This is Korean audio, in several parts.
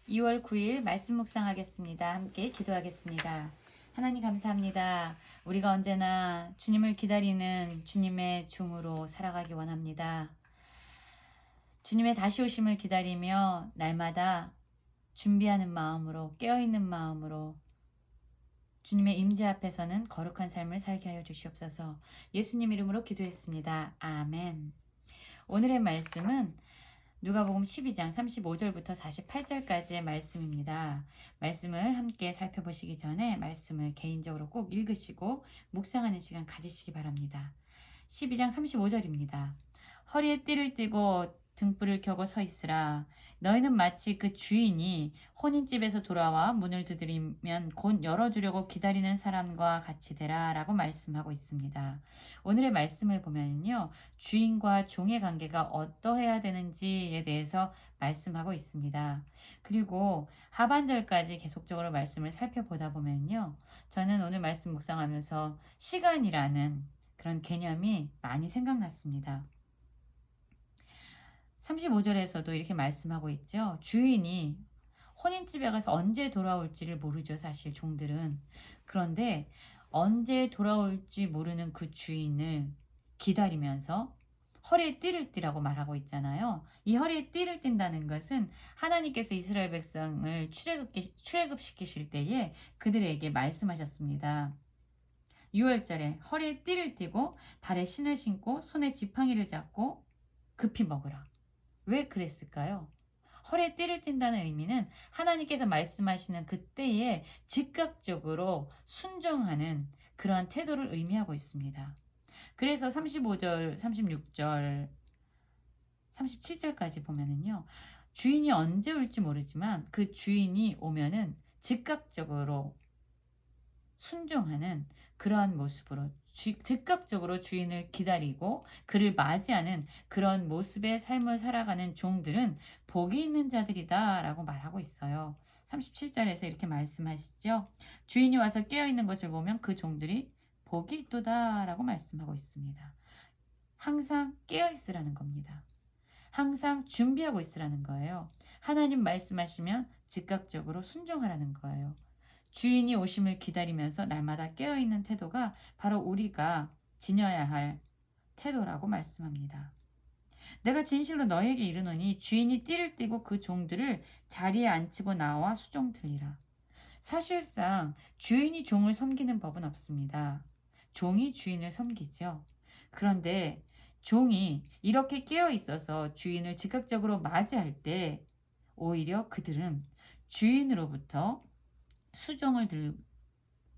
2월 9일 말씀 묵상하겠습니다. 함께 기도하겠습니다. 하나님 감사합니다. 우리가 언제나 주님을 기다리는 주님의 종으로 살아가기 원합니다. 주님의 다시 오심을 기다리며 날마다 준비하는 마음으로 깨어있는 마음으로 주님의 임재 앞에서는 거룩한 삶을 살게 하여 주시옵소서. 예수님 이름으로 기도했습니다. 아멘. 오늘의 말씀은 누가복음 12장 35절부터 48절까지의 말씀입니다. 말씀을 함께 살펴보시기 전에 말씀을 개인적으로 꼭 읽으시고 묵상하는 시간 가지시기 바랍니다. 12장 35절입니다. 허리에 띠를 띠고 등불을 켜고 서 있으라. 너희는 마치 그 주인이 혼인집에서 돌아와 문을 두드리면 곧 열어주려고 기다리는 사람과 같이 되라 라고 말씀하고 있습니다. 오늘의 말씀을 보면요, 주인과 종의 관계가 어떠해야 되는지에 대해서 말씀하고 있습니다. 그리고 하반절까지 계속적으로 말씀을 살펴보다 보면요, 저는 오늘 말씀 묵상하면서 시간이라는 그런 개념이 많이 생각났습니다. 35절에서도 이렇게 말씀하고 있죠. 주인이 혼인집에 가서 언제 돌아올지를 모르죠, 사실 종들은. 그런데 언제 돌아올지 모르는 그 주인을 기다리면서 허리에 띠를 띠라고 말하고 있잖아요. 이 허리에 띠를 띈다는 것은 하나님께서 이스라엘 백성을 출애굽시키실 때에 그들에게 말씀하셨습니다. 6월절에 허리에 띠를 띠고 발에 신을 신고 손에 지팡이를 잡고 급히 먹으라. 왜 그랬을까요? 허리에 띠를 띈다는 의미는 하나님께서 말씀하시는 그때에 즉각적으로 순종하는 그러한 태도를 의미하고 있습니다. 그래서 35절, 36절, 37절까지 보면은요, 주인이 언제 올지 모르지만 그 주인이 오면은 즉각적으로 순종하는 그러한 모습으로 즉각적으로 주인을 기다리고 그를 맞이하는 그런 모습의 삶을 살아가는 종들은 복이 있는 자들이다 라고 말하고 있어요. 37절에서 이렇게 말씀하시죠. 주인이 와서 깨어있는 것을 보면 그 종들이 복이 있도다 라고 말씀하고 있습니다. 항상 깨어있으라는 겁니다. 항상 준비하고 있으라는 거예요. 하나님 말씀하시면 즉각적으로 순종하라는 거예요. 주인이 오심을 기다리면서 날마다 깨어있는 태도가 바로 우리가 지녀야 할 태도라고 말씀합니다. 내가 진실로 너에게 이르노니 주인이 띠를 띠고 그 종들을 자리에 앉히고 나와 수종 들리라. 사실상 주인이 종을 섬기는 법은 없습니다. 종이 주인을 섬기죠. 그런데 종이 이렇게 깨어 있어서 주인을 즉각적으로 맞이할 때 오히려 그들은 주인으로부터 수종을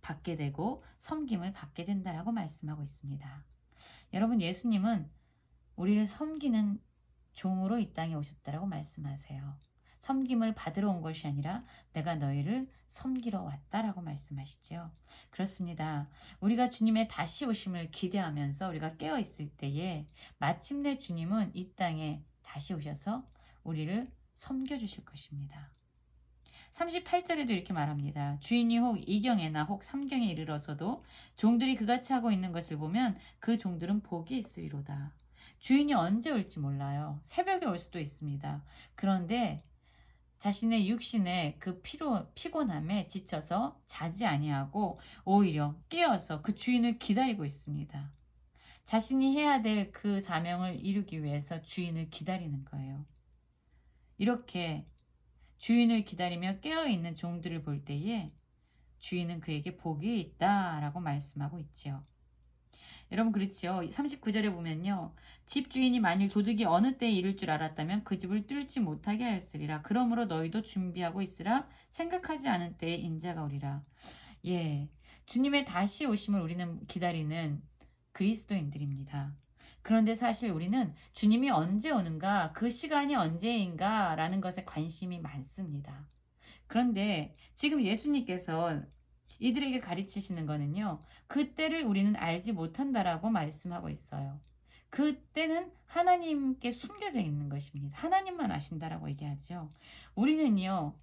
받게 되고 섬김을 받게 된다라고 말씀하고 있습니다. 여러분, 예수님은 우리를 섬기는 종으로 이 땅에 오셨다라고 말씀하세요. 섬김을 받으러 온 것이 아니라 내가 너희를 섬기러 왔다라고 말씀하시죠. 그렇습니다. 우리가 주님의 다시 오심을 기대하면서 우리가 깨어 있을 때에 마침내 주님은 이 땅에 다시 오셔서 우리를 섬겨주실 것입니다. 38절에도 이렇게 말합니다. 주인이 혹 2경에나 혹 3경에 이르러서도 종들이 그같이 하고 있는 것을 보면 그 종들은 복이 있으리로다. 주인이 언제 올지 몰라요. 새벽에 올 수도 있습니다. 그런데 자신의 육신의 그 피곤함에 지쳐서 자지 아니하고 오히려 깨어서 그 주인을 기다리고 있습니다. 자신이 해야 될 그 사명을 이루기 위해서 주인을 기다리는 거예요. 이렇게 주인을 기다리며 깨어있는 종들을 볼 때에 주인은 그에게 복이 있다라고 말씀하고 있지요. 여러분, 그렇지요. 39절에 보면요, 집주인이 만일 도둑이 어느 때에 이를 줄 알았다면 그 집을 뚫지 못하게 하였으리라. 그러므로 너희도 준비하고 있으라. 생각하지 않은 때에 인자가 오리라. 예, 주님의 다시 오심을 우리는 기다리는 그리스도인들입니다. 그런데 사실 우리는 주님이 언제 오는가, 그 시간이 언제인가 라는 것에 관심이 많습니다. 그런데 지금 예수님께서 이들에게 가르치시는 거는요, 그때를 우리는 알지 못한다라고 말씀하고 있어요. 그때는 하나님께 숨겨져 있는 것입니다. 하나님만 아신다라고 얘기하죠. 우리는요,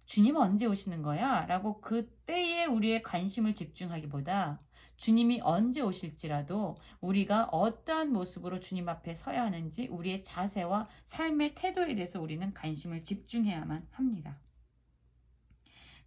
주님 언제 오시는 거야? 라고 그때에 우리의 관심을 집중하기보다 주님이 언제 오실지라도 우리가 어떠한 모습으로 주님 앞에 서야 하는지 우리의 자세와 삶의 태도에 대해서 우리는 관심을 집중해야만 합니다.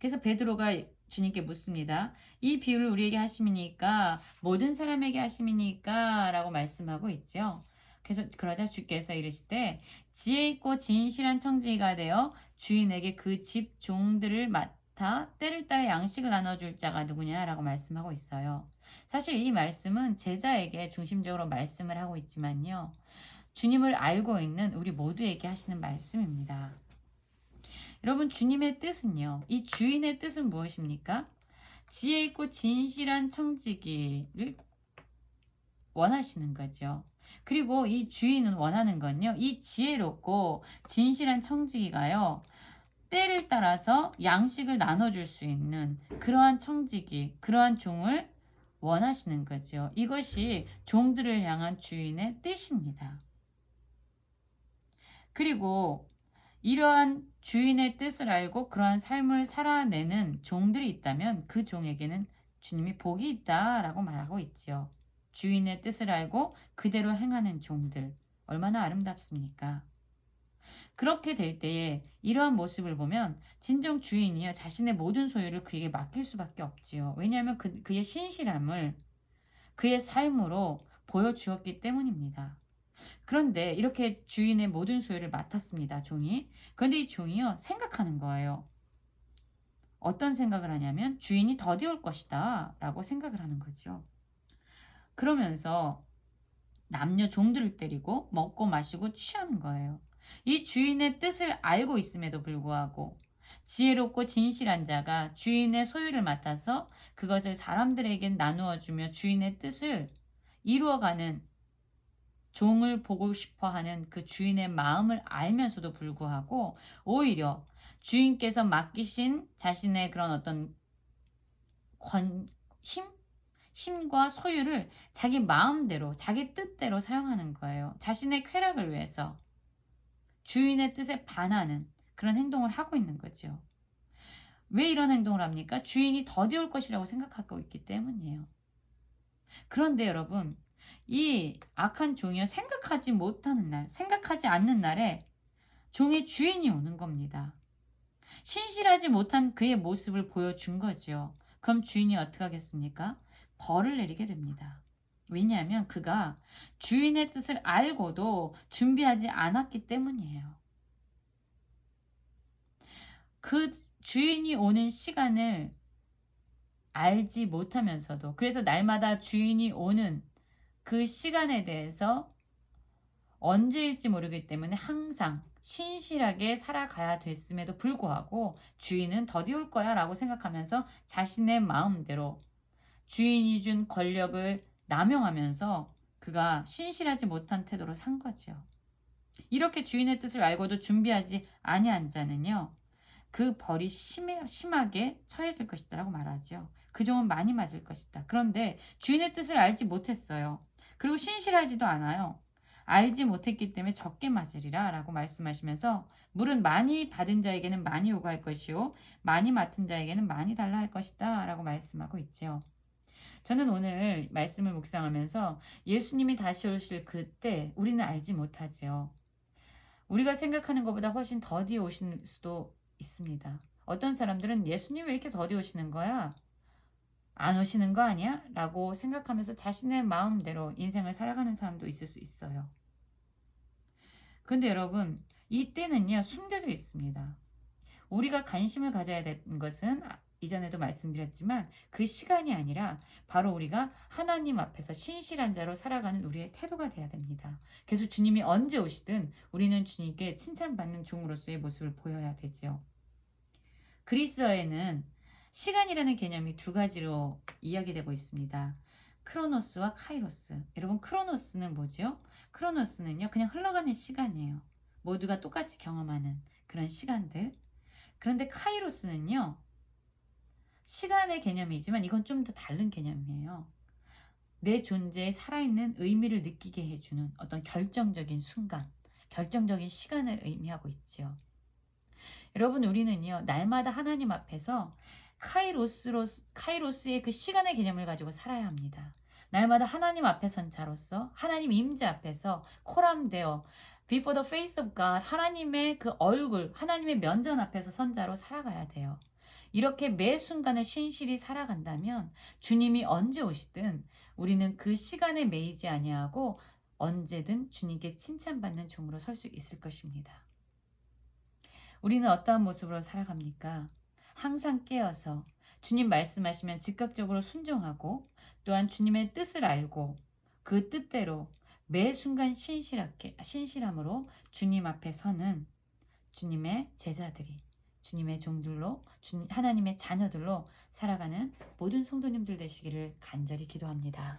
그래서 베드로가 주님께 묻습니다. 이 비유를 우리에게 하심이니까 모든 사람에게 하심이니까 라고 말씀하고 있죠. 그래서 그러자 주께서 이르시되 지혜 있고 진실한 청지기가 되어 주인에게 그 집 종들을 맡아 때를 따라 양식을 나눠줄 자가 누구냐라고 말씀하고 있어요. 사실 이 말씀은 제자에게 중심적으로 말씀을 하고 있지만요. 주님을 알고 있는 우리 모두에게 하시는 말씀입니다. 여러분, 주님의 뜻은요. 이 주인의 뜻은 무엇입니까? 지혜 있고 진실한 청지기를 원하시는 거죠. 그리고 이 주인은 원하는 건요. 이 지혜롭고 진실한 청지기가요. 때를 따라서 양식을 나눠줄 수 있는 그러한 청지기, 그러한 종을 원하시는 거죠. 이것이 종들을 향한 주인의 뜻입니다. 그리고 이러한 주인의 뜻을 알고 그러한 삶을 살아내는 종들이 있다면 그 종에게는 주님이 복이 있다라고 말하고 있지요. 주인의 뜻을 알고 그대로 행하는 종들, 얼마나 아름답습니까? 그렇게 될 때에 이러한 모습을 보면 진정 주인이요 자신의 모든 소유를 그에게 맡길 수밖에 없지요. 왜냐하면 그의 신실함을 그의 삶으로 보여주었기 때문입니다. 그런데 이렇게 주인의 모든 소유를 맡았습니다. 종이. 그런데 이 종이요 생각하는 거예요. 어떤 생각을 하냐면 주인이 더디 올 것이다 라고 생각을 하는 거죠. 그러면서 남녀 종들을 때리고 먹고 마시고 취하는 거예요. 이 주인의 뜻을 알고 있음에도 불구하고 지혜롭고 진실한 자가 주인의 소유를 맡아서 그것을 사람들에게 나누어 주며 주인의 뜻을 이루어가는 종을 보고 싶어 하는 그 주인의 마음을 알면서도 불구하고 오히려 주인께서 맡기신 자신의 그런 어떤 힘과 소유를 자기 마음대로, 자기 뜻대로 사용하는 거예요. 자신의 쾌락을 위해서 주인의 뜻에 반하는 그런 행동을 하고 있는 거죠. 왜 이런 행동을 합니까? 주인이 더디 올 것이라고 생각하고 있기 때문이에요. 그런데 여러분, 이 악한 종이요 생각하지 못하는 날, 생각하지 않는 날에 종의 주인이 오는 겁니다. 신실하지 못한 그의 모습을 보여준 거죠. 그럼 주인이 어떻게 하겠습니까? 벌을 내리게 됩니다. 왜냐하면 그가 주인의 뜻을 알고도 준비하지 않았기 때문이에요. 그 주인이 오는 시간을 알지 못하면서도, 그래서 날마다 주인이 오는 그 시간에 대해서 언제일지 모르기 때문에 항상 신실하게 살아가야 됐음에도 불구하고 주인은 더디 올 거야 라고 생각하면서 자신의 마음대로 주인이 준 권력을 남용하면서 그가 신실하지 못한 태도로 산 거죠. 이렇게 주인의 뜻을 알고도 준비하지 아니한 자는요. 그 벌이 심하게 처해질 것이다 라고 말하죠. 그 종은 많이 맞을 것이다. 그런데 주인의 뜻을 알지 못했어요. 그리고 신실하지도 않아요. 알지 못했기 때문에 적게 맞으리라 라고 말씀하시면서 물은 많이 받은 자에게는 많이 요구할 것이요 많이 맡은 자에게는 많이 달라 할 것이다 라고 말씀하고 있죠. 저는 오늘 말씀을 묵상하면서 예수님이 다시 오실 그때 우리는 알지 못하지요. 우리가 생각하는 것보다 훨씬 더디 오실 수도 있습니다. 어떤 사람들은 예수님 왜 이렇게 더디 오시는 거야? 안 오시는 거 아니야? 라고 생각하면서 자신의 마음대로 인생을 살아가는 사람도 있을 수 있어요. 근데 여러분, 이때는요, 숨겨져 있습니다. 우리가 관심을 가져야 되는 것은 이전에도 말씀드렸지만 그 시간이 아니라 바로 우리가 하나님 앞에서 신실한 자로 살아가는 우리의 태도가 돼야 됩니다. 그래서 주님이 언제 오시든 우리는 주님께 칭찬받는 종으로서의 모습을 보여야 되죠. 그리스어에는 시간이라는 개념이 두 가지로 이야기되고 있습니다. 크로노스와 카이로스. 여러분, 크로노스는 뭐죠? 크로노스는요, 그냥 흘러가는 시간이에요. 모두가 똑같이 경험하는 그런 시간들. 그런데 카이로스는요, 시간의 개념이지만 이건 좀 더 다른 개념이에요. 내 존재에 살아있는 의미를 느끼게 해주는 어떤 결정적인 순간, 결정적인 시간을 의미하고 있죠. 여러분, 우리는요, 날마다 하나님 앞에서 카이로스의 그 시간의 개념을 가지고 살아야 합니다. 날마다 하나님 앞에 선 자로서 하나님 임재 앞에서 코람되어 before the face of God, 하나님의 그 얼굴, 하나님의 면전 앞에서 선자로 살아가야 돼요. 이렇게 매 순간을 신실히 살아간다면 주님이 언제 오시든 우리는 그 시간에 매이지 아니하고 언제든 주님께 칭찬받는 종으로 설 수 있을 것입니다. 우리는 어떠한 모습으로 살아갑니까? 항상 깨어서 주님 말씀하시면 즉각적으로 순종하고 또한 주님의 뜻을 알고 그 뜻대로 매 순간 신실함으로 주님 앞에 서는 주님의 제자들이 주님의 종들로 하나님의 자녀들로 살아가는 모든 성도님들 되시기를 간절히 기도합니다.